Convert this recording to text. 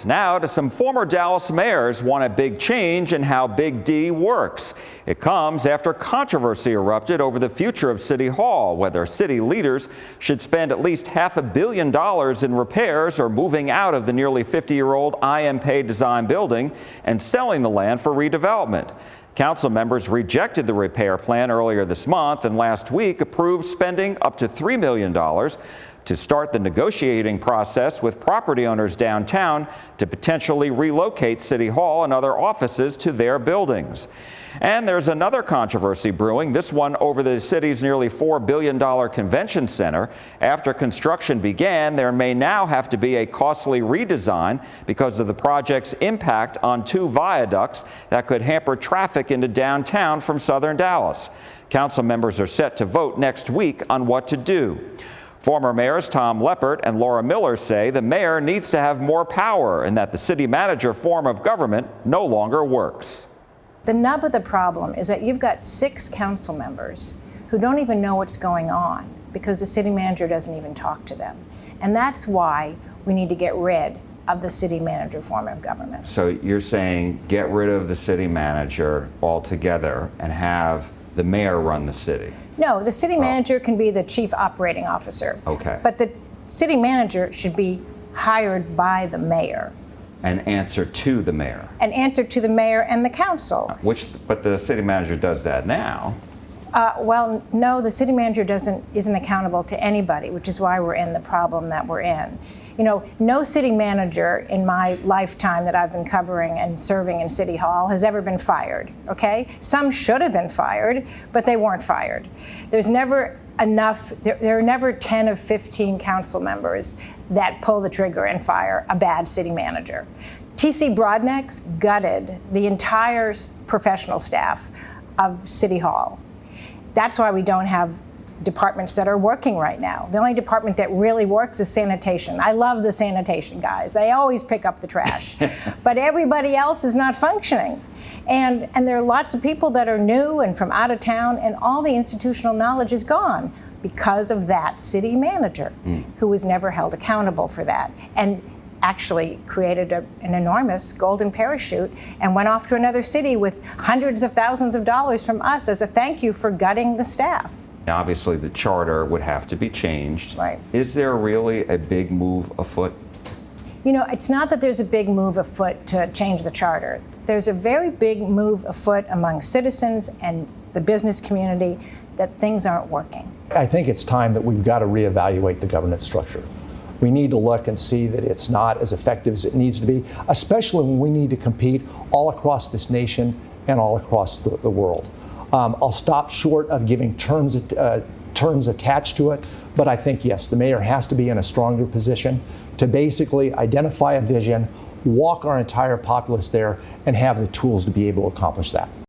Now to some former Dallas mayors want a big change in how Big D works. It comes after controversy erupted over the future of City Hall, whether city leaders should spend at least $500 million in repairs or moving out of the nearly 50-year-old Pei-designed building and selling the land for redevelopment. Council members rejected the repair plan earlier this month and last week approved spending up to $3 million to start the negotiating process with property owners downtown to potentially relocate City Hall and other offices to their buildings. And there's another controversy brewing, this one over the city's nearly $4 billion convention center. After construction began, there may now have to be a costly redesign because of the project's impact on two viaducts that could hamper traffic into downtown from southern Dallas. Council members are set to vote next week on what to do. Former mayors Tom Leppert and Laura Miller say the mayor needs to have more power and that the city manager form of government no longer works. The nub of the problem is that you've got 6 council members who don't even know what's going on because the city manager doesn't even talk to them. And that's why we need to get rid of the city manager form of government. So you're saying get rid of the city manager altogether and have the mayor run the city? No, the city manager can be the chief operating officer. Okay. But the city manager should be hired by the mayor. And answer to the mayor. And answer to the mayor and the council. But the city manager does that now. Well, no, the city manager isn't accountable to anybody, which is why we're in the problem that we're in. You know, no city manager in my lifetime that I've been covering and serving in City Hall has ever been fired, okay? Some should have been fired, but they weren't fired. There's never enough, there are never 10 of 15 council members that pull the trigger and fire a bad city manager. T.C. Broadnax gutted the entire professional staff of City Hall. That's why we don't have departments that are working right now. The only department that really works is sanitation. I love the sanitation guys. They always pick up the trash. But everybody else is not functioning. And there are lots of people that are new and from out of town, and all the institutional knowledge is gone because of that city manager who was never held accountable for that and actually created an enormous golden parachute and went off to another city with hundreds of thousands of dollars from us as a thank you for gutting the staff. Now, obviously, the charter would have to be changed. Right. Is there really a big move afoot? You know, it's not that there's a big move afoot to change the charter. There's a very big move afoot among citizens and the business community that things aren't working. I think it's time that we've got to reevaluate the governance structure. We need to look and see that it's not as effective as it needs to be, especially when we need to compete all across this nation and all across the world. I'll stop short of giving terms attached to it, but I think, yes, the mayor has to be in a stronger position to basically identify a vision, walk our entire populace there, and have the tools to be able to accomplish that.